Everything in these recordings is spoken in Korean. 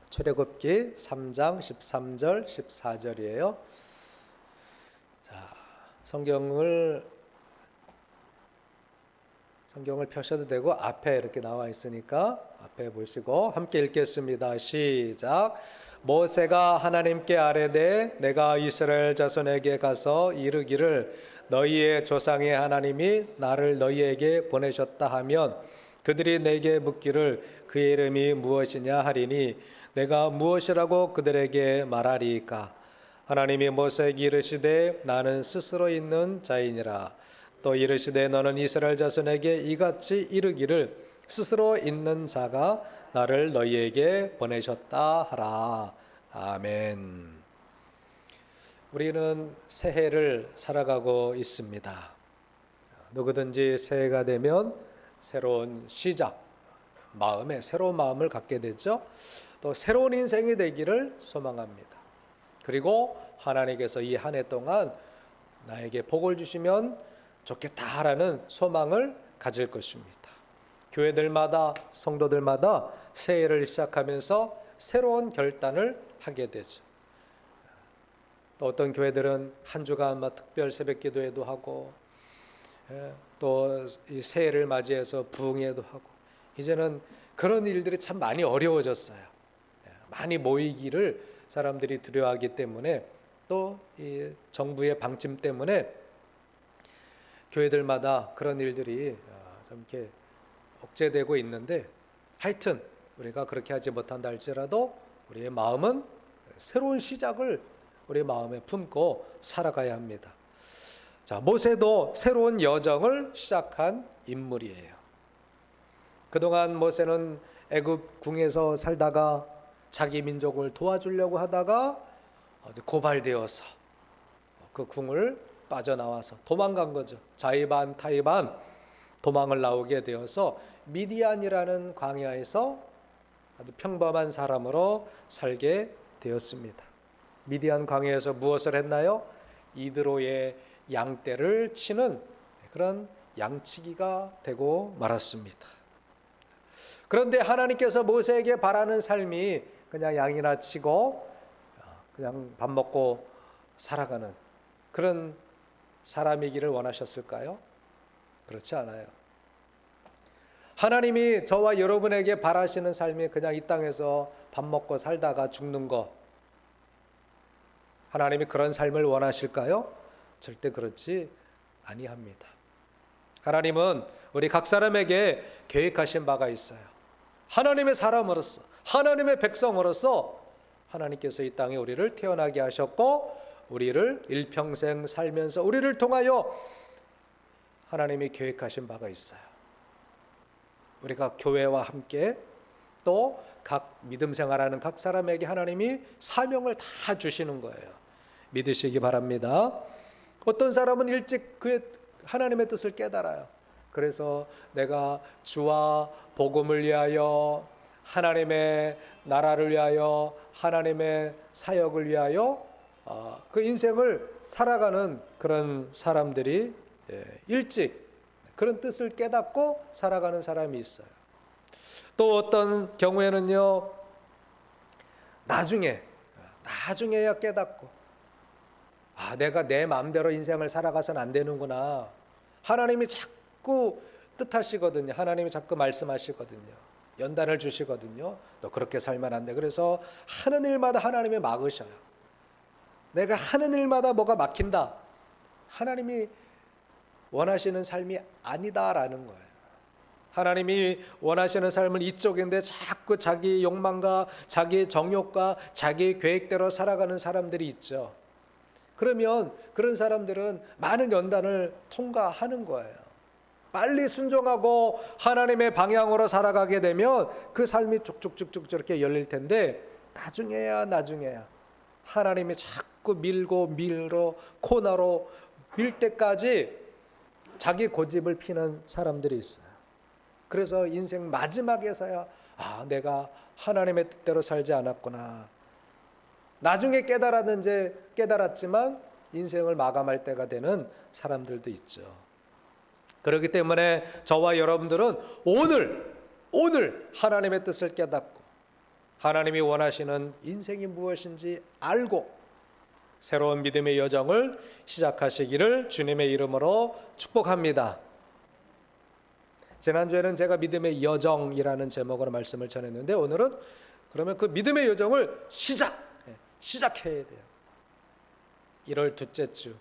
출애굽기 3장 13절 14절이에요. 자, 성경을 펴셔도 되고 앞에 이렇게 나와 있으니까 앞에 보시고 함께 읽겠습니다. 시작. 모세가 하나님께 아뢰되 내가 이스라엘 자손에게 가서 이르기를 너희의 조상의 하나님이 나를 너희에게 보내셨다 하면 그들이 내게 묻기를 그의 이름이 무엇이냐 하리니 내가 무엇이라고 그들에게 말하리이까. 하나님이 모세에게 이르시되 나는 스스로 있는 자이니라. 또 이르시되 너는 이스라엘 자손에게 이같이 이르기를 스스로 있는 자가 나를 너희에게 보내셨다 하라. 아멘. 우리는 새해를 살아가고 있습니다. 누구든지 새해가 되면 새로운 시작, 마음에 새로운 마음을 갖게 되죠. 또 새로운 인생이 되기를 소망합니다. 그리고 하나님께서 이 한 해 동안 나에게 복을 주시면 좋겠다라는 소망을 가질 것입니다. 교회들마다 성도들마다 새해를 시작하면서 새로운 결단을 하게 되죠. 또 어떤 교회들은 한 주간 특별 새벽 기도회도 하고 또 이 새해를 맞이해서 부흥회도 하고 이제는 그런 일들이 참 많이 어려워졌어요. 많이 모이기를 사람들이 두려워하기 때문에 또 이 정부의 방침 때문에 교회들마다 그런 일들이 좀 이렇게 억제되고 있는데 하여튼 우리가 그렇게 하지 못한다 할지라도 우리의 마음은 새로운 시작을 우리 마음에 품고 살아가야 합니다. 자, 모세도 새로운 여정을 시작한 인물이에요. 그동안 모세는 애굽 궁에서 살다가 자기 민족을 도와주려고 하다가 고발되어서 그 궁을 빠져나와서 도망간 거죠. 자의반 타의반 도망을 나오게 되어서 미디안이라는 광야에서 아주 평범한 사람으로 살게 되었습니다. 미디안 광야에서 무엇을 했나요? 이드로의 양떼를 치는 그런 양치기가 되고 말았습니다. 그런데 하나님께서 모세에게 바라는 삶이 그냥 양이나 치고 그냥 밥 먹고 살아가는 그런 사람이기를 원하셨을까요? 그렇지 않아요. 하나님이 저와 여러분에게 바라시는 삶이 그냥 이 땅에서 밥 먹고 살다가 죽는 거, 하나님이 그런 삶을 원하실까요? 절대 그렇지 아니합니다. 하나님은 우리 각 사람에게 계획하신 바가 있어요. 하나님의 사람으로서, 하나님의 백성으로서 하나님께서 이 땅에 우리를 태어나게 하셨고 우리를 일평생 살면서 우리를 통하여 하나님이 계획하신 바가 있어요. 우리가 교회와 함께 또 각 믿음 생활하는 각 사람에게 하나님이 사명을 다 주시는 거예요. 믿으시기 바랍니다. 어떤 사람은 일찍 그 하나님의 뜻을 깨달아요. 그래서 내가 주와 복음을 위하여 하나님의 나라를 위하여 하나님의 사역을 위하여 그 인생을 살아가는 그런 사람들이 일찍 그런 뜻을 깨닫고 살아가는 사람이 있어요. 또 어떤 경우에는요, 나중에야 깨닫고 내가 내 마음대로 인생을 살아가서는 안 되는구나. 하나님이 자꾸 뜻하시거든요. 하나님이 자꾸 말씀하시거든요. 연단을 주시거든요. 너 그렇게 살면 안 돼. 그래서 하는 일마다 하나님이 막으셔요. 내가 하는 일마다 뭐가 막힌다. 하나님이 원하시는 삶이 아니다라는 거예요. 하나님이 원하시는 삶은 이쪽인데 자꾸 자기 욕망과 자기 정욕과 자기 계획대로 살아가는 사람들이 있죠. 그러면 그런 사람들은 많은 연단을 통과하는 거예요. 빨리 순종하고 하나님의 방향으로 살아가게 되면 그 삶이 쭉쭉쭉쭉 저렇게 열릴 텐데 나중에야 하나님이 자꾸 밀고 코너로 밀 때까지 자기 고집을 피는 사람들이 있어요. 그래서 인생 마지막에서야 내가 하나님의 뜻대로 살지 않았구나. 나중에 깨달았지만 인생을 마감할 때가 되는 사람들도 있죠. 그렇기 때문에 저와 여러분들은 오늘 하나님의 뜻을 깨닫고 하나님이 원하시는 인생이 무엇인지 알고 새로운 믿음의 여정을 시작하시기를 주님의 이름으로 축복합니다. 지난주에는 제가 믿음의 여정이라는 제목으로 말씀을 전했는데 오늘은 그러면 그 믿음의 여정을 시작해야 돼요. 1월 둘째 주.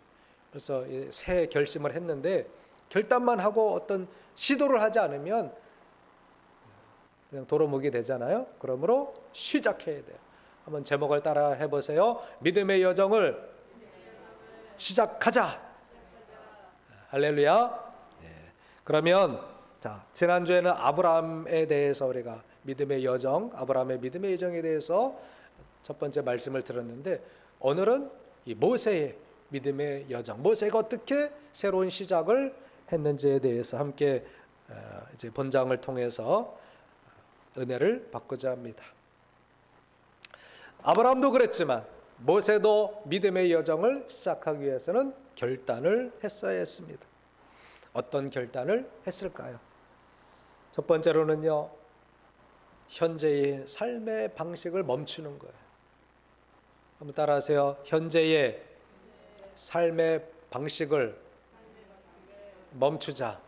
그래서 새 결심을 했는데 결단만 하고 어떤 시도를 하지 않으면 그냥 도루묵이 되잖아요. 그러므로 시작해야 돼요. 한번 제목을 따라 해보세요. 믿음의 여정을 시작하자. 할렐루야. 네. 그러면 자, 지난주에는 아브라함에 대해서 우리가 믿음의 여정, 아브라함의 믿음의 여정에 대해서 첫 번째 말씀을 들었는데 오늘은 이 모세의 믿음의 여정, 모세가 어떻게 새로운 시작을 했는지에 대해서 함께 이제 본장을 통해서 은혜를 받고자 합니다. 아브라함도 그랬지만 모세도 믿음의 여정을 시작하기 위해서는 결단을 했어야 했습니다. 어떤 결단을 했을까요? 첫 번째로는요, 현재의 삶의 방식을 멈추는 거예요. 한번 따라하세요. 현재의 삶의 방식을 멈추자.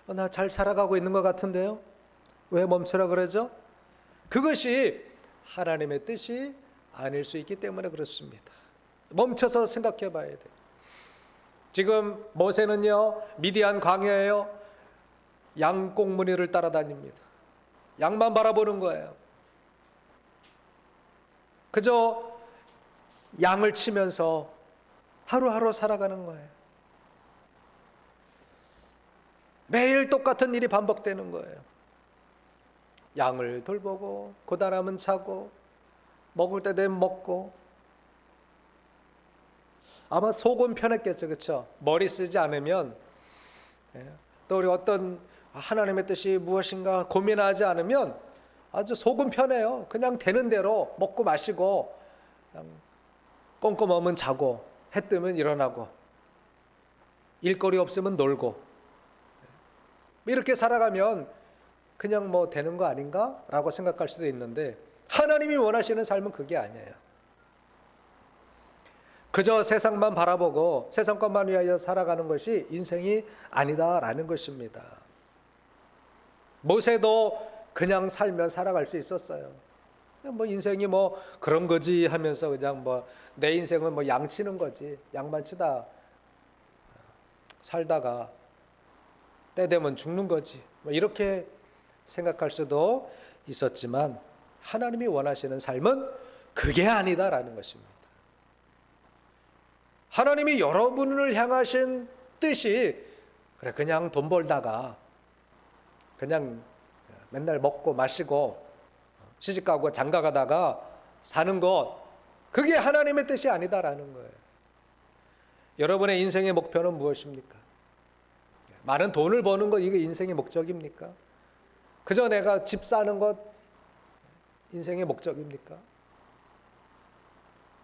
나 잘 살아가고 있는 것 같은데요? 왜 멈추라 그러죠? 그것이 하나님의 뜻이 아닐 수 있기 때문에 그렇습니다. 멈춰서 생각해 봐야 돼요. 지금 모세는요, 미디안 광야에요, 양꽁무니를 따라다닙니다. 양만 바라보는 거예요. 그저 양을 치면서 하루하루 살아가는 거예요. 매일 똑같은 일이 반복되는 거예요. 양을 돌보고 고단함은 차고 먹을 때 되면 먹고. 아마 속은 편했겠죠. 그렇죠? 머리 쓰지 않으면, 또 우리 어떤 하나님의 뜻이 무엇인가 고민하지 않으면 아주 속은 편해요. 그냥 되는 대로 먹고 마시고 그냥 꼼꼼하면 자고 해 뜨면 일어나고 일거리 없으면 놀고 이렇게 살아가면 그냥 뭐 되는 거 아닌가? 라고 생각할 수도 있는데 하나님이 원하시는 삶은 그게 아니에요. 그저 세상만 바라보고 세상 것만 위하여 살아가는 것이 인생이 아니다라는 것입니다. 모세도 그냥 살면 살아갈 수 있었어요. 뭐 인생이 뭐 그런 거지 하면서 그냥 뭐 내 인생은 뭐 양 치는 거지, 양만 치다 살다가 때 되면 죽는 거지, 뭐 이렇게 생각할 수도 있었지만 하나님이 원하시는 삶은 그게 아니다라는 것입니다. 하나님이 여러분을 향하신 뜻이 그래 그냥 돈 벌다가 그냥 맨날 먹고 마시고 시집가고 장가가다가 사는 것, 그게 하나님의 뜻이 아니다라는 거예요. 여러분의 인생의 목표는 무엇입니까? 많은 돈을 버는 것, 이게 인생의 목적입니까? 그저 내가 집 사는 것 인생의 목적입니까?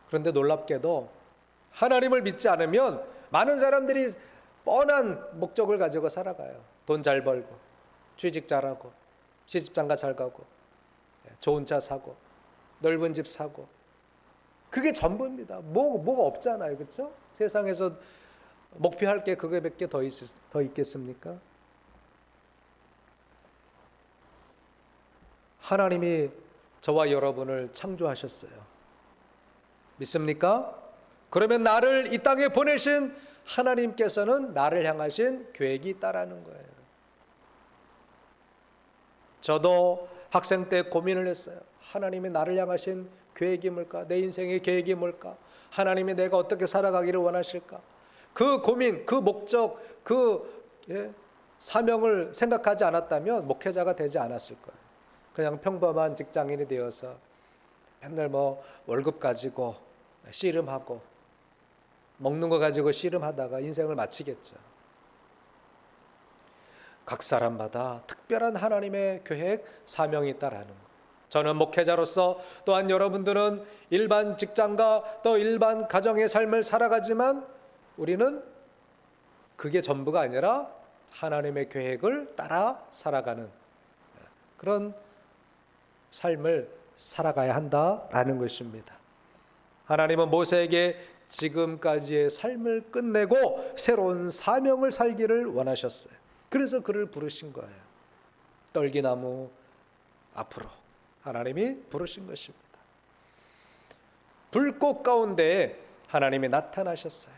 그런데 놀랍게도 하나님을 믿지 않으면 많은 사람들이 뻔한 목적을 가지고 살아가요. 돈 잘 벌고 취직 잘하고 시집장가 잘 가고 좋은 차 사고 넓은 집 사고, 그게 전부입니다. 뭐가 없잖아요. 그렇죠? 세상에서 목표할 게 그거밖에 더 있겠습니까? 하나님이 저와 여러분을 창조하셨어요. 믿습니까? 그러면 나를 이 땅에 보내신 하나님께서는 나를 향하신 계획이 있다라는 거예요. 저도 학생 때 고민을 했어요. 하나님이 나를 향하신 계획이 뭘까? 내 인생의 계획이 뭘까? 하나님이 내가 어떻게 살아가기를 원하실까? 그 고민, 그 목적, 사명을 생각하지 않았다면 목회자가 되지 않았을 거예요. 그냥 평범한 직장인이 되어서 맨날 뭐 월급 가지고 씨름하고 먹는 거 가지고 씨름하다가 인생을 마치겠죠. 각 사람마다 특별한 하나님의 계획, 사명이 있다라는 것. 저는 목회자로서 또한 여러분들은 일반 직장과 또 일반 가정의 삶을 살아가지만 우리는 그게 전부가 아니라 하나님의 계획을 따라 살아가는 그런 삶을 살아가야 한다라는 것입니다. 하나님은 모세에게 지금까지의 삶을 끝내고 새로운 사명을 살기를 원하셨어요. 그래서 그를 부르신 거예요. 떨기나무 앞으로 하나님이 부르신 것입니다. 불꽃 가운데 하나님이 나타나셨어요.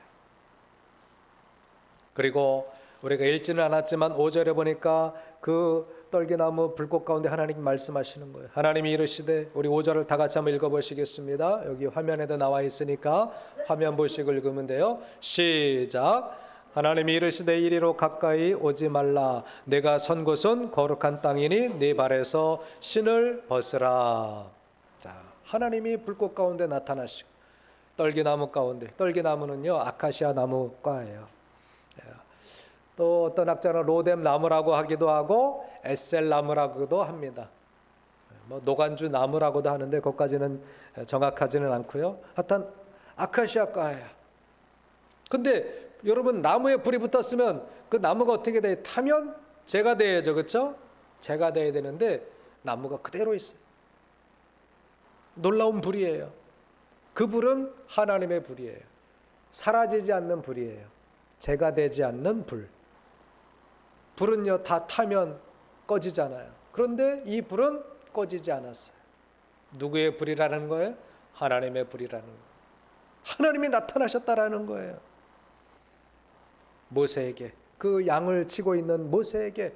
그리고 우리가 읽지는 않았지만 5절에 보니까 그 떨기나무 불꽃 가운데 하나님이 말씀하시는 거예요. 하나님이 이르시되, 우리 5절을 다 같이 한번 읽어보시겠습니다. 여기 화면에도 나와 있으니까 화면 보시고 읽으면 돼요. 시작. 하나님이 이르시되 이리로 가까이 오지 말라. 내가 선 곳은 거룩한 땅이니 네 발에서 신을 벗으라. 자, 하나님이 불꽃 가운데 나타나시고 떨기나무 가운데, 떨기나무는요 아카시아 나무과예요. 또 어떤 학자는 로뎀 나무라고 하기도 하고 에셀 나무라고도 합니다. 뭐 노간주 나무라고도 하는데 그것까지는 정확하지는 않고요. 하여튼 아카시아과예요. 근데 여러분, 나무에 불이 붙었으면 그 나무가 어떻게 돼? 타면 재가 돼야죠, 그렇죠? 재가 돼야 되는데 나무가 그대로 있어요. 놀라운 불이에요. 그 불은 하나님의 불이에요. 사라지지 않는 불이에요. 재가 되지 않는 불. 불은요 다 타면 꺼지잖아요. 그런데 이 불은 꺼지지 않았어요. 누구의 불이라는 거예요? 하나님의 불이라는 거예요. 하나님이 나타나셨다라는 거예요. 모세에게, 그 양을 치고 있는 모세에게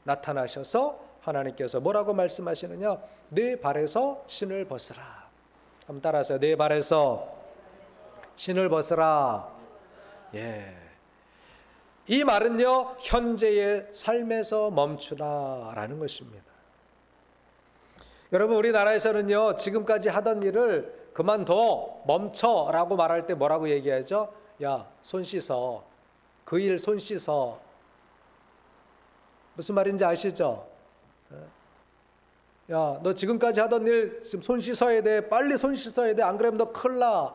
나타나셔서 하나님께서 뭐라고 말씀하시느냐? 네 발에서 신을 벗으라. 한번 따라하세요. 네 발에서 신을 벗으라. 예. 이 말은요 현재의 삶에서 멈추라라는 것입니다. 여러분, 우리나라에서는요 지금까지 하던 일을 그만둬, 멈춰라고 말할 때 뭐라고 얘기하죠? 야, 손 씻어. 그 일 손 씻어. 무슨 말인지 아시죠? 야, 너 지금까지 하던 일 지금 손 씻어야 돼. 빨리 손 씻어야 돼. 안 그러면 너 큰일 나.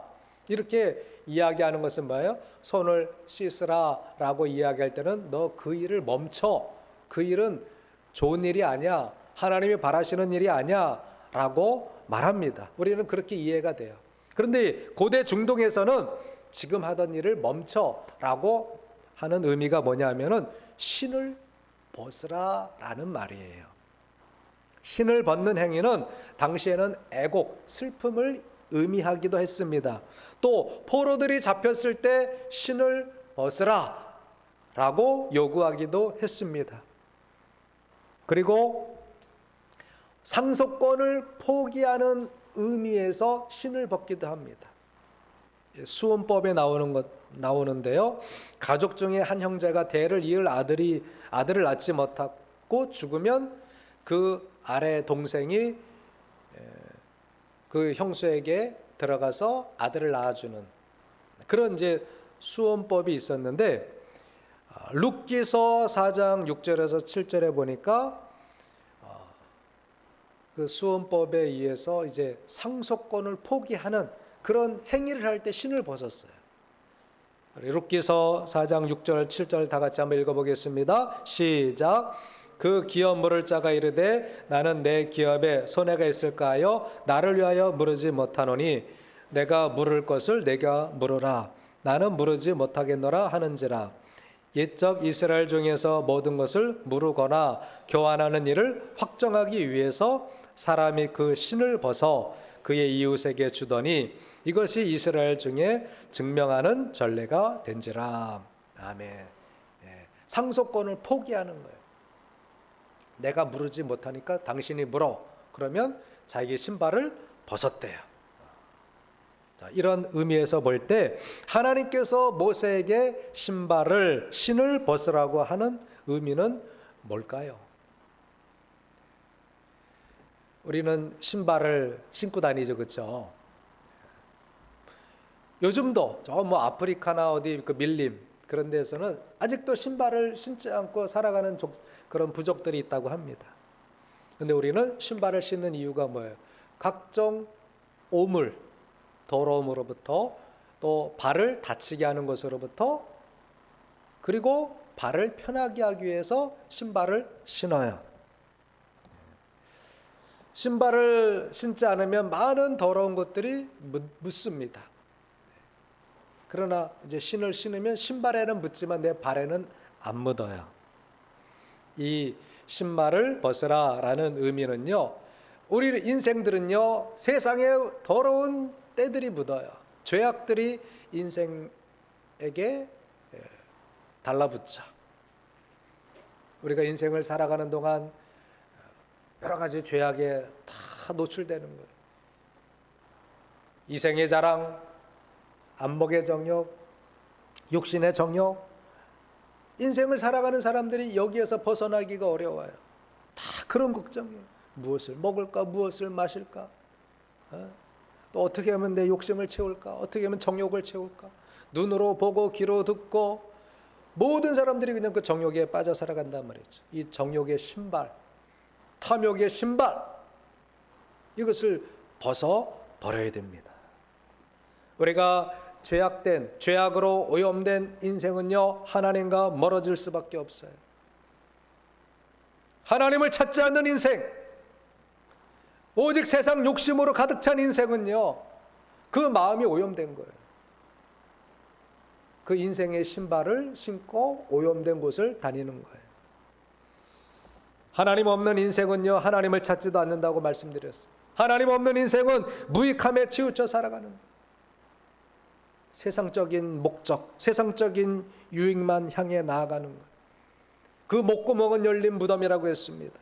이렇게 이야기하는 것은 뭐예요? 손을 씻으라 라고 이야기할 때는 너 그 일을 멈춰. 그 일은 좋은 일이 아니야. 하나님이 바라시는 일이 아니야 라고 말합니다. 우리는 그렇게 이해가 돼요. 그런데 고대 중동에서는 지금 하던 일을 멈춰 라고 하는 의미가 뭐냐면은 신을 벗으라 라는 말이에요. 신을 벗는 행위는 당시에는 애곡, 슬픔을 의미하기도 했습니다. 또 포로들이 잡혔을 때 신을 벗으라 라고 요구하기도 했습니다. 그리고 상속권을 포기하는 의미에서 신을 벗기도 합니다. 수혼법에 나오는데요. 가족 중에 한 형제가 대를 이을 아들을 낳지 못하고 죽으면 그 아래 동생이 그 형수에게 들어가서 아들을 낳아주는 그런 이제 수혼법이 있었는데, 룻기서 4장 6절에서 7절에 보니까 그 수혼법에 의해서 이제 상속권을 포기하는 그런 행위를 할 때 신을 벗었어요. 룻기서 4장 6절 7절 다 같이 한번 읽어보겠습니다. 시작. 그 기업 물을 자가 이르되 나는 내 기업에 손해가 있을까 하여 나를 위하여 물으지 못하노니 내가 물을 것을 내가 물으라. 나는 물으지 못하겠노라 하는지라. 옛적 이스라엘 중에서 모든 것을 물으거나 교환하는 일을 확정하기 위해서 사람이 그 신을 벗어 그의 이웃에게 주더니 이것이 이스라엘 중에 증명하는 전례가 된지라. 아멘. 상속권을 포기하는 거예요. 내가 물으지 못하니까 당신이 물어. 그러면 자기 신발을 벗었대요. 자, 이런 의미에서 볼 때 하나님께서 모세에게 신을 벗으라고 하는 의미는 뭘까요? 우리는 신발을 신고 다니죠, 그렇죠? 요즘도 저 뭐 아프리카나 어디 그 밀림 그런 데서는 아직도 신발을 신지 않고 살아가는 그런 부족들이 있다고 합니다. 근데 우리는 신발을 신는 이유가 뭐예요? 각종 오물, 더러움으로부터, 또 발을 다치게 하는 것으로부터, 그리고 발을 편하게 하기 위해서 신발을 신어요. 신발을 신지 않으면 많은 더러운 것들이 묻습니다. 그러나 이제 신을 신으면 신발에는 묻지만 내 발에는 안 묻어요. 이 신발을 벗으라라는 의미는요, 우리 인생들은요, 세상에 더러운 때들이 묻어요. 죄악들이 인생에게 달라붙죠. 우리가 인생을 살아가는 동안 여러 가지 죄악에 다 노출되는 거예요. 이생의 자랑, 안목의 정욕, 육신의 정욕, 인생을 살아가는 사람들이 여기에서 벗어나기가 어려워요. 다 그런 걱정이에요. 무엇을 먹을까, 무엇을 마실까, 또 어떻게 하면 내 욕심을 채울까, 어떻게 하면 정욕을 채울까. 눈으로 보고 귀로 듣고 모든 사람들이 그냥 그 정욕에 빠져 살아간단 말이죠. 이 정욕의 신발, 탐욕의 신발, 이것을 벗어 버려야 됩니다. 우리가 죄악으로 오염된 인생은요, 하나님과 멀어질 수밖에 없어요. 하나님을 찾지 않는 인생, 오직 세상 욕심으로 가득 찬 인생은요, 그 마음이 오염된 거예요. 그 인생의 신발을 신고 오염된 곳을 다니는 거예요. 하나님 없는 인생은요, 하나님을 찾지도 않는다고 말씀드렸어요. 하나님 없는 인생은 무익함에 치우쳐 살아가는 거예요. 세상적인 목적, 세상적인 유익만 향해 나아가는 거예요. 그 목구멍은 열린 무덤이라고 했습니다.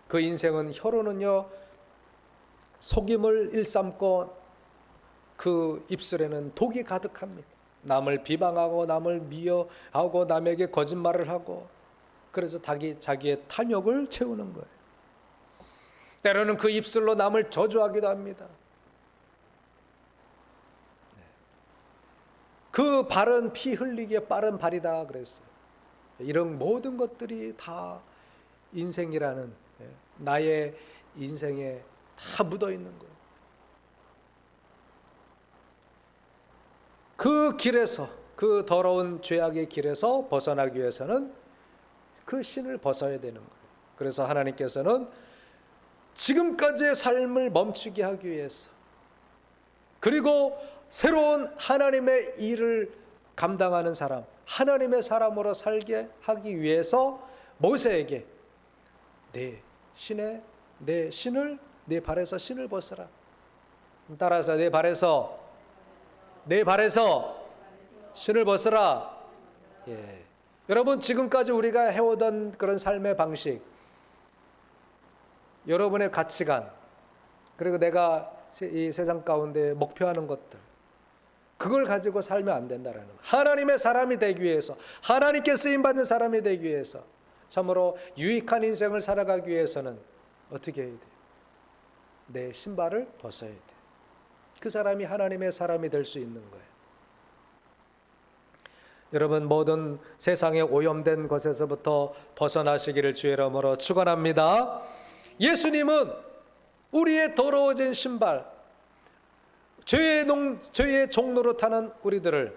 그 인생은 혀로는요, 속임을 일삼고 그 입술에는 독이 가득합니다. 남을 비방하고 남을 미워하고 남에게 거짓말을 하고, 그래서 자기의 탐욕을 채우는 거예요. 때로는 그 입술로 남을 저주하기도 합니다. 그 발은 피 흘리기에 빠른 발이다 그랬어요. 이런 모든 것들이 다 인생이라는, 나의 인생에 다 묻어 있는 거예요. 그 길에서, 그 더러운 죄악의 길에서 벗어나기 위해서는 그 신을 벗어야 되는 거예요. 그래서 하나님께서는 지금까지의 삶을 멈추게 하기 위해서, 그리고 새로운 하나님의 일을 감당하는 사람, 하나님의 사람으로 살게 하기 위해서 모세에게 내 발에서 신을 벗어라. 따라서 내 발에서 신을 벗어라. 예. 여러분, 지금까지 우리가 해오던 그런 삶의 방식, 여러분의 가치관, 그리고 내가 이 세상 가운데 목표하는 것들, 그걸 가지고 살면 안 된다라는 거예요. 하나님의 사람이 되기 위해서, 하나님께 쓰임받는 사람이 되기 위해서, 참으로 유익한 인생을 살아가기 위해서는 어떻게 해야 돼요? 내 신발을 벗어야 돼요. 그 사람이 하나님의 사람이 될 수 있는 거예요. 여러분, 모든 세상에 오염된 것에서부터 벗어나시기를 주의 이름으로 축원합니다. 예수님은 우리의 더러워진 신발, 죄의 종로로 타는 우리들을,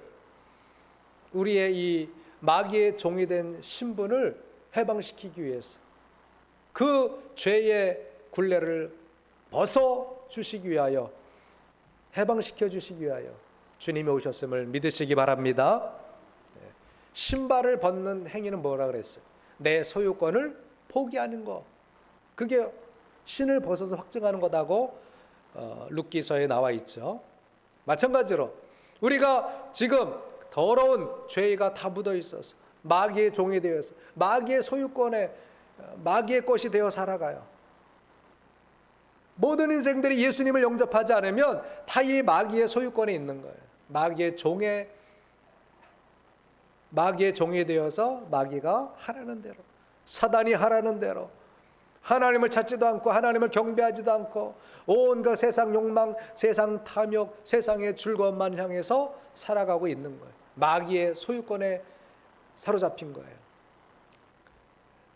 우리의 이 마귀의 종이 된 신분을 해방시키기 위해서, 그 죄의 굴레를 벗어 주시기 위하여, 해방시켜 주시기 위하여 주님이 오셨음을 믿으시기 바랍니다. 신발을 벗는 행위는 뭐라 그랬어요? 내 소유권을 포기하는 거. 그게 신을 벗어서 확증하는 거다고 룻기서에 나와 있죠. 마찬가지로 우리가 지금 더러운 죄가 다 묻어 있어서 마귀의 종이 되어서 마귀의 소유권에, 마귀의 것이 되어 살아가요. 모든 인생들이 예수님을 영접하지 않으면 다 이 마귀의 소유권에 있는 거예요. 마귀의 종이 되어서 마귀가 하라는 대로, 사단이 하라는 대로, 하나님을 찾지도 않고 하나님을 경배하지도 않고 온갖 세상 욕망, 세상 탐욕, 세상의 즐거움만 향해서 살아가고 있는 거예요. 마귀의 소유권에 사로잡힌 거예요.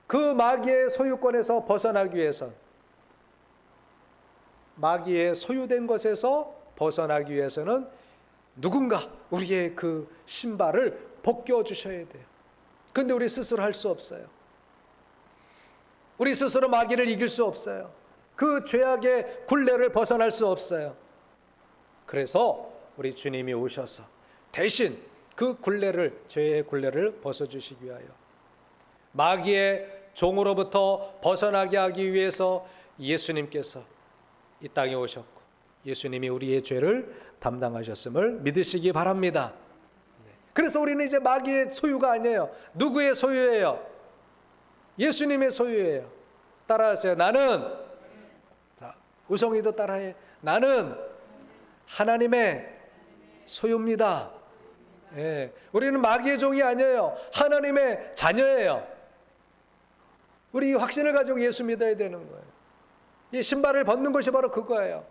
그 마귀의 소유권에서 벗어나기 위해서, 마귀의 소유된 것에서 벗어나기 위해서는 누군가 우리의 그 신발을 벗겨 주셔야 돼요. 근데 우리 스스로 할 수 없어요. 우리 스스로 마귀를 이길 수 없어요. 그 죄악의 굴레를 벗어날 수 없어요. 그래서 우리 주님이 오셔서 대신 그 굴레를, 죄의 굴레를 벗어주시기 위하여 마귀의 종으로부터 벗어나게 하기 위해서 예수님께서 이 땅에 오셨고 예수님이 우리의 죄를 담당하셨음을 믿으시기 바랍니다. 그래서 우리는 이제 마귀의 소유가 아니에요. 누구의 소유예요? 예수님의 소유예요. 따라하세요. 나는, 자, 우성이도 따라해. 나는 하나님의 소유입니다. 예, 우리는 마귀의 종이 아니에요. 하나님의 자녀예요. 우리 이 확신을 가지고 예수 믿어야 되는 거예요. 이 신발을 벗는 것이 바로 그거예요.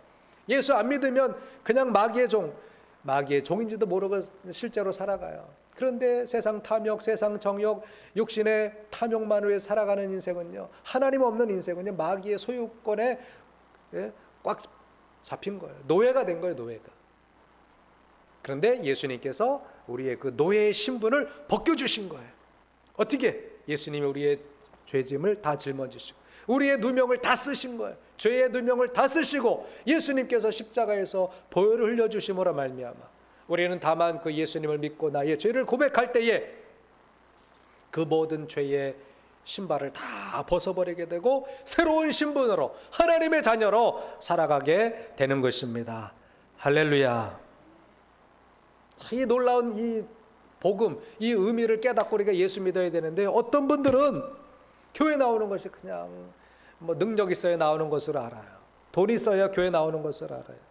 예수 안 믿으면 그냥 마귀의 종인지도 모르고 실제로 살아가요. 그런데 세상 탐욕, 세상 정욕, 육신의 탐욕만 위해 살아가는 인생은요, 하나님 없는 인생은요, 마귀의 소유권에 꽉 잡힌 거예요. 노예가 된 거예요, 노예가. 그런데 예수님께서 우리의 그 노예의 신분을 벗겨주신 거예요. 어떻게? 예수님이 우리의 죄짐을 다 짊어지시고 우리의 누명을 다 쓰신 거예요. 죄의 누명을 다 쓰시고 예수님께서 십자가에서 보혈을 흘려주심으로 말미암아 우리는 다만 그 예수님을 믿고 나의 죄를 고백할 때에 그 모든 죄의 신발을 다 벗어버리게 되고 새로운 신분으로 하나님의 자녀로 살아가게 되는 것입니다. 할렐루야. 이 놀라운 이 복음, 이 의미를 깨닫고 우리가 예수 믿어야 되는데 어떤 분들은 교회 나오는 것이 그냥 뭐 능력 있어야 나오는 것으로 알아요. 돈 있어야 교회 나오는 것을 알아요.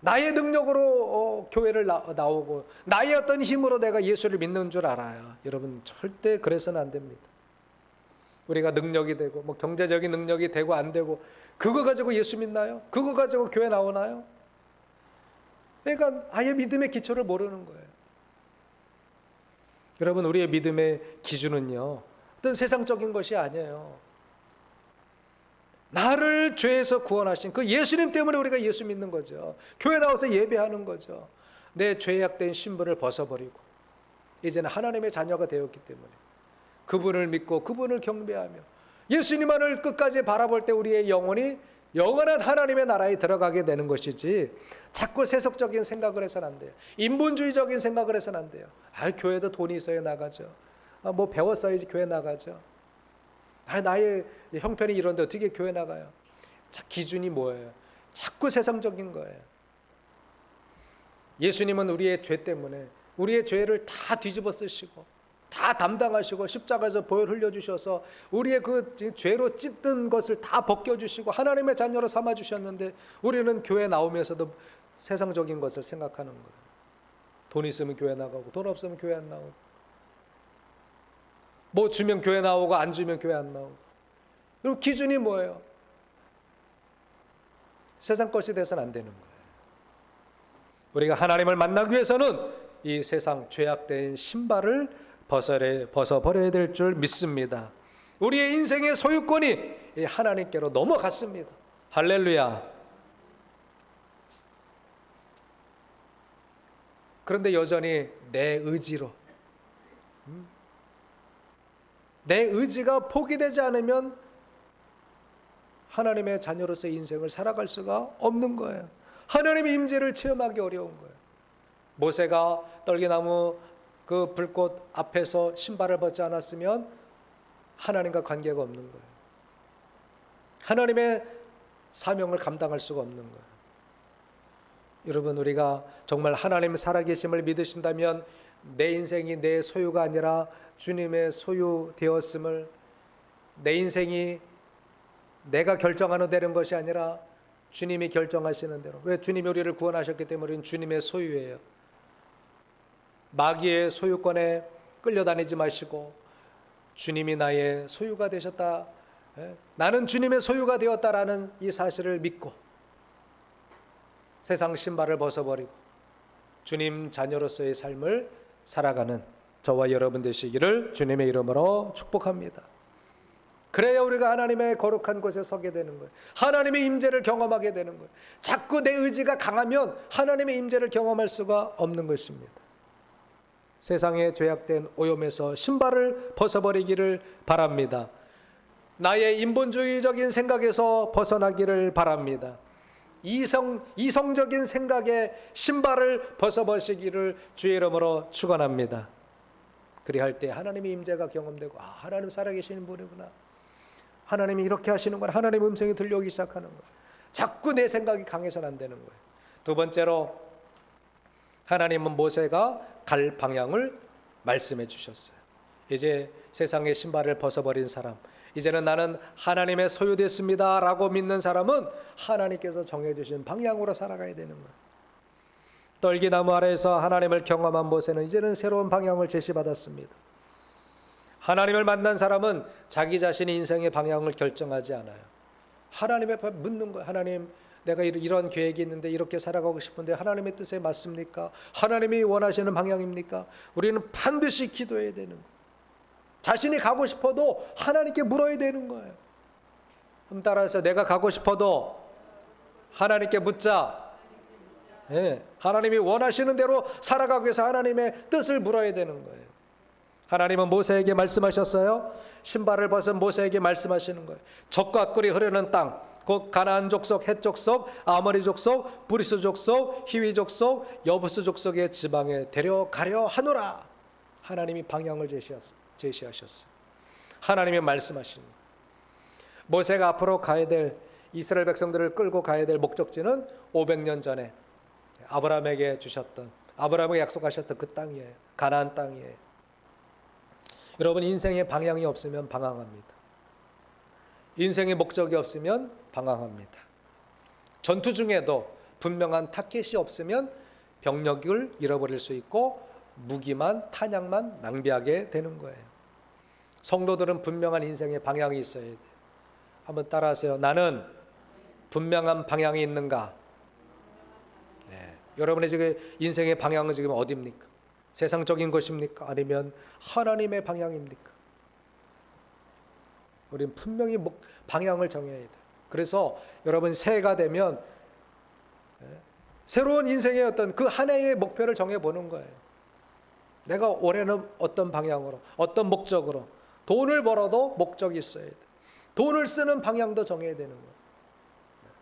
나의 능력으로 교회를 나오고 나의 어떤 힘으로 내가 예수를 믿는 줄 알아요. 여러분 절대 그래서는 안 됩니다. 우리가 능력이 되고 뭐 경제적인 능력이 되고 안 되고 그거 가지고 예수 믿나요? 그거 가지고 교회 나오나요? 그러니까 아예 믿음의 기초를 모르는 거예요. 여러분 우리의 믿음의 기준은요 어떤 세상적인 것이 아니에요. 나를 죄에서 구원하신 그 예수님 때문에 우리가 예수 믿는 거죠. 교회 나와서 예배하는 거죠. 내 죄악된 신분을 벗어버리고 이제는 하나님의 자녀가 되었기 때문에 그분을 믿고 그분을 경배하며 예수님만을 끝까지 바라볼 때 우리의 영혼이 영원한 하나님의 나라에 들어가게 되는 것이지 자꾸 세속적인 생각을 해서는 안 돼요. 인본주의적인 생각을 해서는 안 돼요. 교회도 돈이 있어야 나가죠. 뭐 배웠어야지 교회 나가죠. 나의 형편이 이런데 어떻게 교회 나가요? 기준이 뭐예요? 자꾸 세상적인 거예요. 예수님은 우리의 죄 때문에 우리의 죄를 다 뒤집어 쓰시고 다 담당하시고 십자가에서 보혈 흘려주셔서 우리의 그 죄로 찢은 것을 다 벗겨주시고 하나님의 자녀로 삼아주셨는데 우리는 교회 나오면서도 세상적인 것을 생각하는 거예요. 돈 있으면 교회 나가고 돈 없으면 교회 안 나오고 뭐 주면 교회 나오고 안 주면 교회 안 나오고. 그리고 기준이 뭐예요? 세상 것이 돼서는 안 되는 거예요. 우리가 하나님을 만나기 위해서는 이 세상 죄악된 신발을 벗어버려야 될 줄 믿습니다. 우리의 인생의 소유권이 하나님께로 넘어갔습니다. 할렐루야. 그런데 여전히 내 의지로 내 의지가 포기되지 않으면 하나님의 자녀로서의 인생을 살아갈 수가 없는 거예요. 하나님의 임재를 체험하기 어려운 거예요. 모세가 떨기나무 그 불꽃 앞에서 신발을 벗지 않았으면 하나님과 관계가 없는 거예요. 하나님의 사명을 감당할 수가 없는 거예요. 여러분 우리가 정말 하나님 살아계심을 믿으신다면 내 인생이 내 소유가 아니라 주님의 소유 되었음을, 내 인생이 내가 결정하는 되는 것이 아니라 주님이 결정하시는 대로, 왜? 주님이 우리를 구원하셨기 때문에 우리는 주님의 소유예요. 마귀의 소유권에 끌려다니지 마시고 주님이 나의 소유가 되셨다, 나는 주님의 소유가 되었다라는 이 사실을 믿고 세상 신발을 벗어버리고 주님 자녀로서의 삶을 살아가는 저와 여러분 되시기를 주님의 이름으로 축복합니다. 그래야 우리가 하나님의 거룩한 곳에 서게 되는 거예요. 하나님의 임재를 경험하게 되는 거예요. 자꾸 내 의지가 강하면 하나님의 임재를 경험할 수가 없는 것입니다. 세상의 죄악된 오염에서 신발을 벗어버리기를 바랍니다. 나의 인본주의적인 생각에서 벗어나기를 바랍니다. 이성적인 생각에 신발을 벗어버리기를 주의 이름으로 축원합니다. 그리할 때 하나님의 임재가 경험되고, 하나님 살아계시는 분이구나, 하나님이 이렇게 하시는구나, 하나님의 음성이 들려오기 시작하는 거예요. 자꾸 내 생각이 강해서는 안 되는 거예요. 두 번째로, 하나님은 모세가 갈 방향을 말씀해 주셨어요. 이제 세상의 신발을 벗어버린 사람, 이제는 나는 하나님의 소유됐습니다 라고 믿는 사람은 하나님께서 정해주신 방향으로 살아가야 되는 거예요. 떨기나무 아래에서 하나님을 경험한 모세는 이제는 새로운 방향을 제시받았습니다. 하나님을 만난 사람은 자기 자신의 인생의 방향을 결정하지 않아요. 하나님 앞에 묻는 거예요. 하나님, 내가 이런 계획이 있는데 이렇게 살아가고 싶은데 하나님의 뜻에 맞습니까? 하나님이 원하시는 방향입니까? 우리는 반드시 기도해야 되는 거예요. 자신이 가고 싶어도 하나님께 물어야 되는 거예요. 그럼 따라서 내가 가고 싶어도 하나님께 묻자. 하나님이 원하시는 대로 살아가기 위해서 하나님의 뜻을 물어야 되는 거예요. 하나님은 모세에게 말씀하셨어요. 신발을 벗은 모세에게 말씀하시는 거예요. 적과 꿀이 흐르는 땅, 곧 가나안 족속, 헷 족속, 아모리 족속, 브리스 족속, 히위 족속, 여부스 족속의 지방에 데려가려 하노라. 하나님이 방향을 제시하셨어요. 하나님이 말씀하신 거예요. 모세가 앞으로 가야 될, 이스라엘 백성들을 끌고 가야 될 목적지는 500년 전에 아브라함에게 주셨던, 아브라함에게 약속하셨던 그 땅이에요. 가나안 땅이에요. 여러분, 인생의 방향이 없으면 방황합니다. 인생의 목적이 없으면 방황합니다. 전투 중에도 분명한 타켓이 없으면 병력을 잃어버릴 수 있고 무기만, 탄약만 낭비하게 되는 거예요. 성도들은 분명한 인생의 방향이 있어야 돼요. 한번 따라하세요. 나는 분명한 방향이 있는가? 여러분의 지금 인생의 방향은 지금 어디입니까? 세상적인 것입니까? 아니면 하나님의 방향입니까? 우리는 분명히 방향을 정해야 돼요. 그래서 여러분, 새해가 되면 새로운 인생의 어떤 그 한 해의 목표를 정해보는 거예요. 내가 올해는 어떤 방향으로, 어떤 목적으로, 돈을 벌어도 목적이 있어야 돼요. 돈을 쓰는 방향도 정해야 되는 거예요.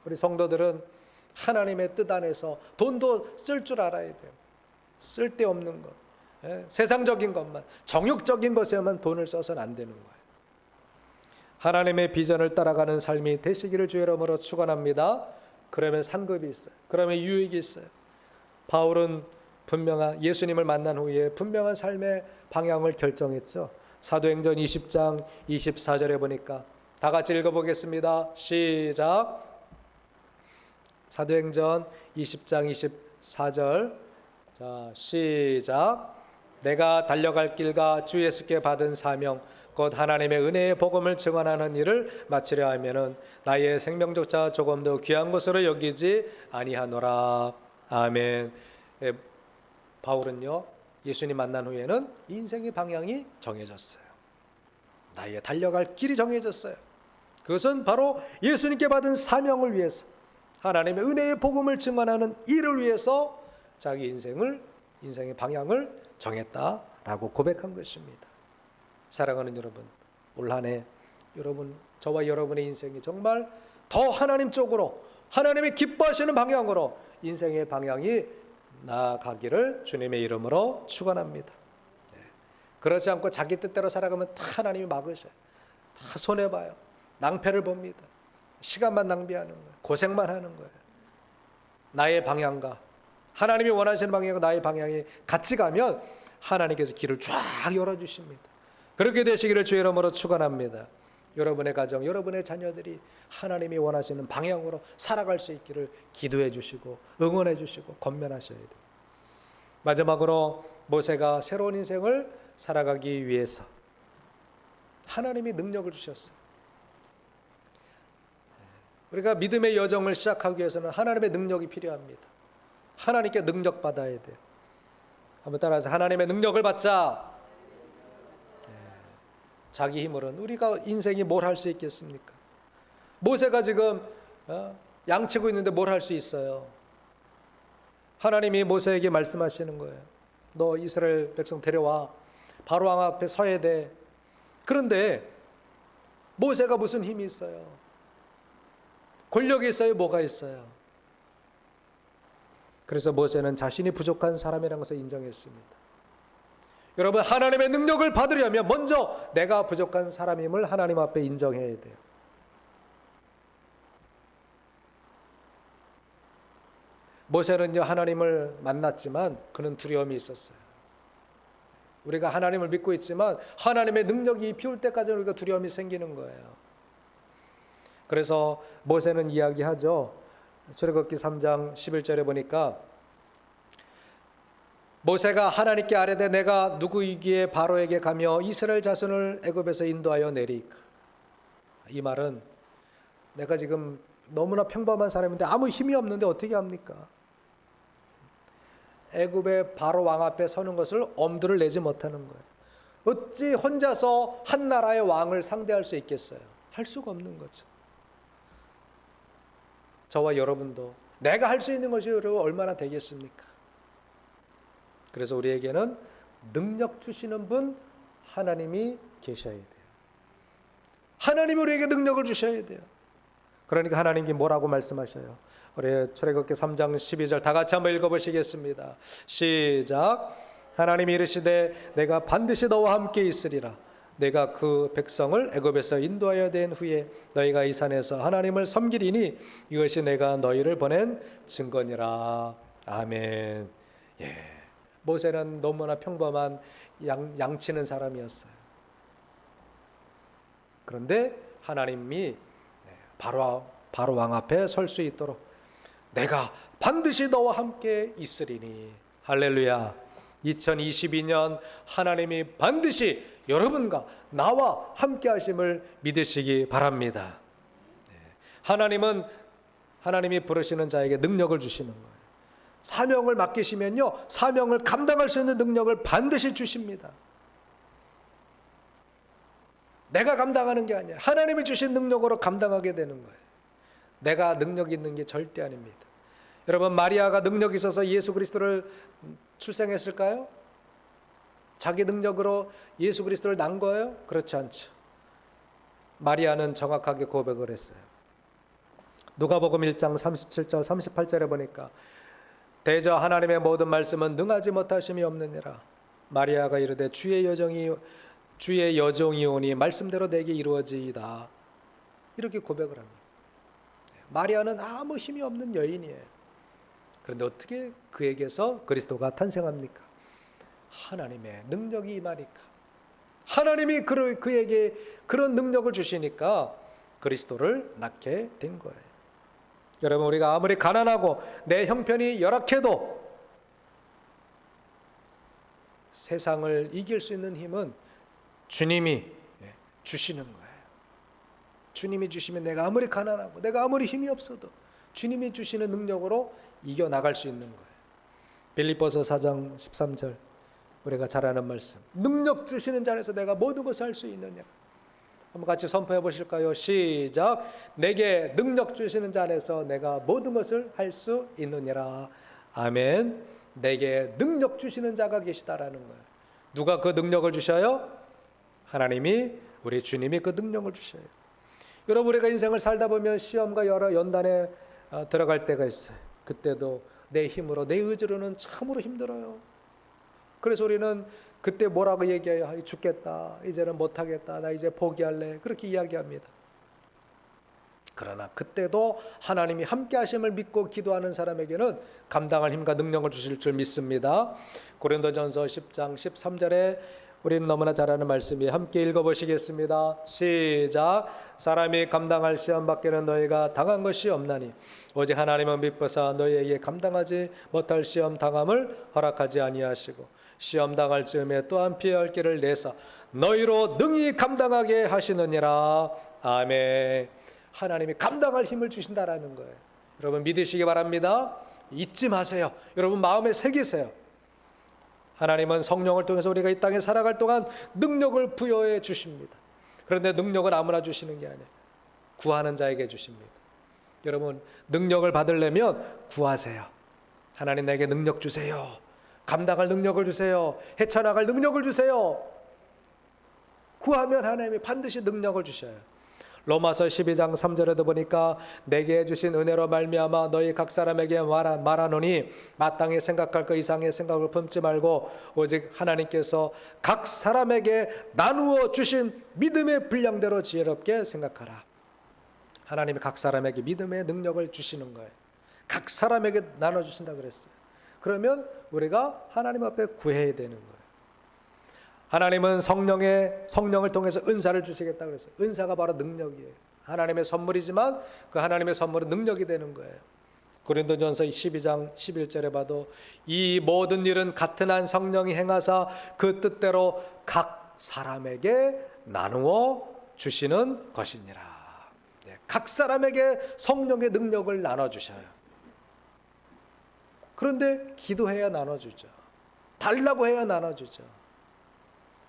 우리 성도들은 하나님의 뜻 안에서 돈도 쓸 줄 알아야 돼요. 쓸데없는 것, 세상적인 것만, 정욕적인 것에만 돈을 써서는 안 되는 거예요. 하나님의 비전을 따라가는 삶이 되시기를 주의 이름으로 축원합니다. 그러면 상급이 있어요. 그러면 유익이 있어요. 바울은 분명한, 예수님을 만난 후에 분명한 삶의 방향을 결정했죠. 사도행전 20장 24절에 보니까 다 같이 읽어보겠습니다. 시작. 사도행전 20장 24절. 자, 시작. 내가 달려갈 길과 주 예수께 받은 사명, 곧 하나님의 은혜의 복음을 증언하는 일을 마치려 하면은 나의 생명조차 조금 더 귀한 것으로 여기지 아니하노라. 아멘. 바울은요, 예수님 만난 후에는 인생의 방향이 정해졌어요. 나의 달려갈 길이 정해졌어요. 그것은 바로 예수님께 받은 사명을 위해서, 하나님의 은혜의 복음을 증언하는 일을 위해서 자기 인생의 방향을 정했다라고 고백한 것입니다. 사랑하는 여러분, 올 한 해 여러분, 저와 여러분의 인생이 정말 더 하나님 쪽으로, 하나님이 기뻐하시는 방향으로 인생의 방향이 나아가기를 주님의 이름으로 축원합니다. 그렇지 않고 자기 뜻대로 살아가면 다 하나님이 막으셔요. 다 손해봐요. 낭패를 봅니다. 시간만 낭비하는 거예요. 고생만 하는 거예요. 나의 방향과 하나님이 원하시는 방향과 나의 방향이 같이 가면 하나님께서 길을 쫙 열어주십니다. 그렇게 되시기를 주의 이름으로 축원합니다. 여러분의 가정, 여러분의 자녀들이 하나님이 원하시는 방향으로 살아갈 수 있기를 기도해 주시고 응원해 주시고 권면하셔야 돼요. 마지막으로 모세가 새로운 인생을 살아가기 위해서 하나님이 능력을 주셨어요. 우리가 믿음의 여정을 시작하기 위해서는 하나님의 능력이 필요합니다. 하나님께 능력 받아야 돼요. 한번 따라서 하나님의 능력을 받자. 자기 힘으로는 우리가 인생이 뭘 할 수 있겠습니까? 모세가 지금 양치고 있는데 뭘 할 수 있어요? 하나님이 모세에게 말씀하시는 거예요. 너 이스라엘 백성 데려와. 바로 왕 앞에 서야 돼. 그런데 모세가 무슨 힘이 있어요? 권력이 있어요? 뭐가 있어요? 그래서 모세는 자신이 부족한 사람이라는 것을 인정했습니다. 여러분, 하나님의 능력을 받으려면 먼저 내가 부족한 사람임을 하나님 앞에 인정해야 돼요. 모세는요, 하나님을 만났지만 그는 두려움이 있었어요. 우리가 하나님을 믿고 있지만 하나님의 능력이 비올 때까지 우리가 두려움이 생기는 거예요. 그래서 모세는 이야기하죠. 출애굽기 3장 11절에 보니까 모세가 하나님께 아뢰되 내가 누구이기에 바로에게 가며 이스라엘 자손을 애굽에서 인도하여 내리까. 이 말은 내가 지금 너무나 평범한 사람인데 아무 힘이 없는데 어떻게 합니까? 애굽의 바로 왕 앞에 서는 것을 엄두를 내지 못하는 거예요. 어찌 혼자서 한 나라의 왕을 상대할 수 있겠어요? 할 수가 없는 거죠. 저와 여러분도 내가 할 수 있는 것이 얼마나 되겠습니까? 그래서 우리에게는 능력 주시는 분 하나님이 계셔야 돼요. 하나님이 우리에게 능력을 주셔야 돼요. 그러니까 하나님이 뭐라고 말씀하셔요? 우리 출애굽기 3장 12절 다 같이 한번 읽어보시겠습니다. 시작. 하나님이 이르시되 내가 반드시 너와 함께 있으리라. 내가 그 백성을 애굽에서 인도하여 낸 후에 너희가 이 산에서 하나님을 섬기리니 이것이 내가 너희를 보낸 증거니라. 아멘. 예. 모세는 너무나 평범한 양치는 사람이었어요. 그런데 하나님이 바로 왕 앞에 설 수 있도록 내가 반드시 너와 함께 있으리니. 할렐루야. 2022년 하나님이 반드시 여러분과 나와 함께 하심을 믿으시기 바랍니다. 하나님이 부르시는 자에게 능력을 주시는 거예요. 사명을 맡기시면요, 사명을 감당할 수 있는 능력을 반드시 주십니다. 내가 감당하는 게 아니에요. 하나님이 주신 능력으로 감당하게 되는 거예요. 내가 능력 있는 게 절대 아닙니다. 여러분, 마리아가 능력이 있어서 예수 그리스도를 출생했을까요? 자기 능력으로 예수 그리스도를 낳은 거예요? 그렇지 않죠. 마리아는 정확하게 고백을 했어요. 누가복음 1장 37절 38절에 보니까 대저 하나님의 모든 말씀은 능하지 못하심이 없느니라. 마리아가 이르되 주의 여종이 오니 말씀대로 내게 이루어지이다. 이렇게 고백을 합니다. 마리아는 아무 힘이 없는 여인이에요. 그런데 어떻게 그에게서 그리스도가 탄생합니까? 하나님의 능력이 임하니까, 하나님이 그에게 그런 능력을 주시니까 그리스도를 낳게 된 거예요. 여러분, 우리가 아무리 가난하고 내 형편이 열악해도 세상을 이길 수 있는 힘은 주님이 주시는 거예요. 주님이 주시면 내가 아무리 가난하고 내가 아무리 힘이 없어도 주님이 주시는 능력으로 이겨나갈 수 있는 거예요. 빌립보서 4장 13절 우리가 잘 아는 말씀. 능력 주시는 자 안에서 내가 모든 것을 할 수 있느냐. 한번 같이 선포해 보실까요? 시작. 내게 능력 주시는 자 안에서 내가 모든 것을 할 수 있느니라. 아멘. 내게 능력 주시는 자가 계시다라는 거예요. 누가 그 능력을 주셔요? 하나님이, 우리 주님이 그 능력을 주셔요. 여러분, 우리가 인생을 살다 보면 시험과 여러 연단에 들어갈 때가 있어요. 그때도 내 힘으로, 내 의지로는 참으로 힘들어요. 그래서 우리는 그때 뭐라고 얘기해요? 죽겠다, 이제는 못하겠다, 나 이제 포기할래, 그렇게 이야기합니다. 그러나 그때도 하나님이 함께 하심을 믿고 기도하는 사람에게는 감당할 힘과 능력을 주실 줄 믿습니다. 고린도전서 10장 13절에 우리는 너무나 잘 아는 말씀이, 함께 읽어보시겠습니다. 시작. 사람이 감당할 시험 밖에는 너희가 당한 것이 없나니 오직 하나님은 미쁘사 너희에게 감당하지 못할 시험 당함을 허락하지 아니하시고 시험 당할 즈음에 또한 피할 길을 내사 너희로 능히 감당하게 하시느니라. 아멘. 하나님이 감당할 힘을 주신다라는 거예요. 여러분, 믿으시기 바랍니다. 잊지 마세요. 여러분, 마음에 새기세요. 하나님은 성령을 통해서 우리가 이 땅에 살아갈 동안 능력을 부여해 주십니다. 그런데 능력은 아무나 주시는 게 아니에요. 구하는 자에게 주십니다. 여러분, 능력을 받으려면 구하세요. 하나님, 내게 능력 주세요. 감당할 능력을 주세요. 헤쳐나갈 능력을 주세요. 구하면 하나님이 반드시 능력을 주셔요. 로마서 12장 3절에도 보니까 내게 주신 은혜로 말미암아 너희 각 사람에게 말하노니 마땅히 생각할 그 이상의 생각을 품지 말고 오직 하나님께서 각 사람에게 나누어 주신 믿음의 분량대로 지혜롭게 생각하라. 하나님이 각 사람에게 믿음의 능력을 주시는 거예요. 각 사람에게 나눠주신다 그랬어요. 그러면 우리가 하나님 앞에 구해야 되는 거예요. 하나님은 성령을 통해서 은사를 주시겠다 그랬어요. 은사가 바로 능력이에요. 하나님의 선물이지만 그 하나님의 선물은 능력이 되는 거예요. 고린도전서 12장 11절에 봐도 이 모든 일은 같은 한 성령이 행하사 그 뜻대로 각 사람에게 나누어 주시는 것이니라. 각 사람에게 성령의 능력을 나눠주셔요. 그런데 기도해야 나눠주죠. 달라고 해야 나눠주죠.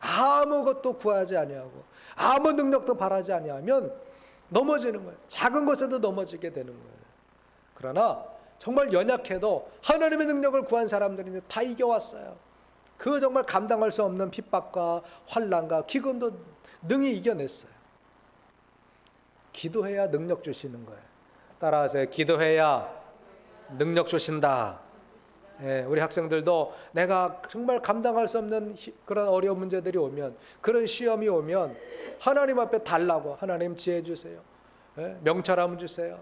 아무것도 구하지 아니하고 아무 능력도 바라지 아니하면 넘어지는 거예요. 작은 것에도 넘어지게 되는 거예요. 그러나 정말 연약해도 하나님의 능력을 구한 사람들이 다 이겨왔어요. 그 정말 감당할 수 없는 핍박과 환난과 기근도 능히 이겨냈어요. 기도해야 능력 주시는 거예요. 따라하세요. 기도해야 능력 주신다. 우리 학생들도 내가 정말 감당할 수 없는 그런 어려운 문제들이 오면, 그런 시험이 오면 하나님 앞에 달라고, 하나님 지혜 주세요. 명철함을 주세요.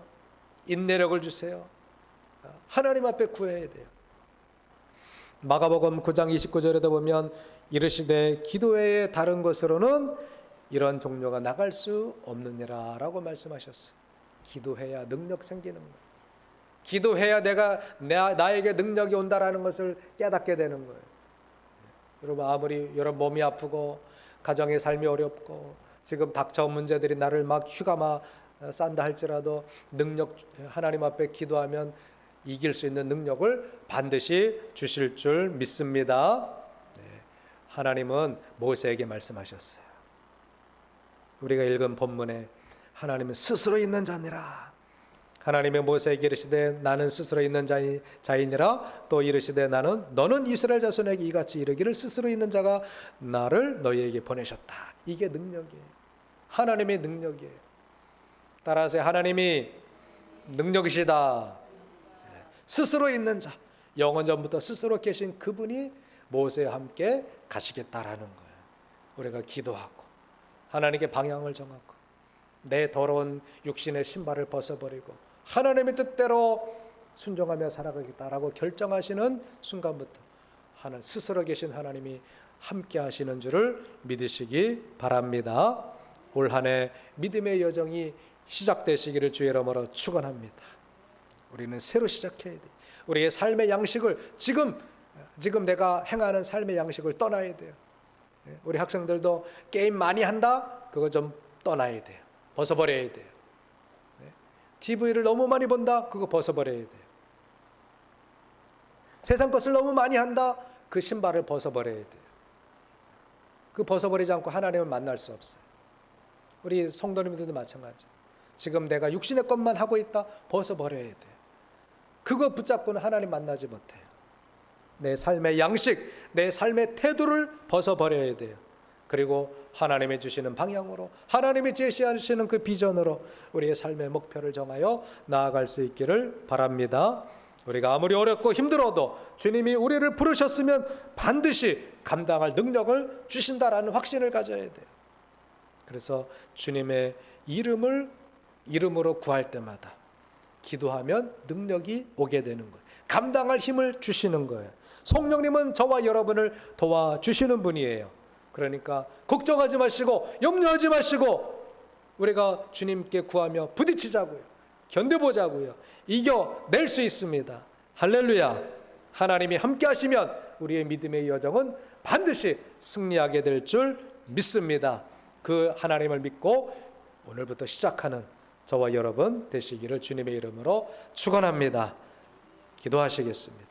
인내력을 주세요. 하나님 앞에 구해야 돼요. 마가복음 9장 29절에도 보면 이르시되 기도회의 다른 것으로는 이런 종료가 나갈 수 없느니라 라고 말씀하셨어요. 기도해야 능력 생기는 거예요. 기도해야 나에게 능력이 온다라는 것을 깨닫게 되는 거예요. 여러분, 아무리 여러분 몸이 아프고 가정의 삶이 어렵고 지금 닥쳐온 문제들이 나를 막 휴가 싼다 할지라도 하나님 앞에 기도하면 이길 수 있는 능력을 반드시 주실 줄 믿습니다. 하나님은 모세에게 말씀하셨어요. 우리가 읽은 본문에 하나님은 스스로 있는 자니라. 하나님의 모세에게 이르시되 나는 스스로 있는 자이니라. 또 이르시되 너는 이스라엘 자손에게 이같이 이르기를 스스로 있는 자가 나를 너희에게 보내셨다. 이게 능력이에요. 하나님의 능력이에요. 따라서 하나님이 능력이시다. 스스로 있는 자, 영원전부터 스스로 계신 그분이 모세와 함께 가시겠다라는 거예요. 우리가 기도하고 하나님께 방향을 정하고 내 더러운 육신의 신발을 벗어버리고 하나님의 뜻대로 순종하며 살아가겠다라고 결정하시는 순간부터 스스로 계신 하나님이 함께 하시는 줄을 믿으시기 바랍니다. 올 한 해 믿음의 여정이 시작되시기를 주의 이름으로 축원합니다. 우리는 새로 시작해야 돼요. 우리의 삶의 양식을 지금 내가 행하는 삶의 양식을 떠나야 돼요. 우리 학생들도 게임 많이 한다? 그거 좀 떠나야 돼요. 벗어버려야 돼요. TV를 너무 많이 본다? 그거 벗어버려야 돼요. 세상 것을 너무 많이 한다? 그 신발을 벗어버려야 돼요. 그 벗어버리지 않고 하나님을 만날 수 없어요. 우리 성도님들도 마찬가지. 지금 내가 육신의 것만 하고 있다? 벗어버려야 돼요. 그거 붙잡고는 하나님 만나지 못해요. 내 삶의 양식, 내 삶의 태도를 벗어버려야 돼요. 그리고 하나님이 주시는 방향으로, 하나님이 제시하시는 그 비전으로 우리의 삶의 목표를 정하여 나아갈 수 있기를 바랍니다. 우리가 아무리 어렵고 힘들어도 주님이 우리를 부르셨으면 반드시 감당할 능력을 주신다라는 확신을 가져야 돼요. 그래서 주님의 이름으로 구할 때마다 기도하면 능력이 오게 되는 거예요. 감당할 힘을 주시는 거예요. 성령님은 저와 여러분을 도와주시는 분이에요. 그러니까 걱정하지 마시고 염려하지 마시고 우리가 주님께 구하며 부딪히자고요. 견뎌보자고요. 이겨낼 수 있습니다. 할렐루야. 하나님이 함께 하시면 우리의 믿음의 여정은 반드시 승리하게 될 줄 믿습니다. 그 하나님을 믿고 오늘부터 시작하는 저와 여러분 되시기를 주님의 이름으로 축원합니다. 기도하시겠습니다.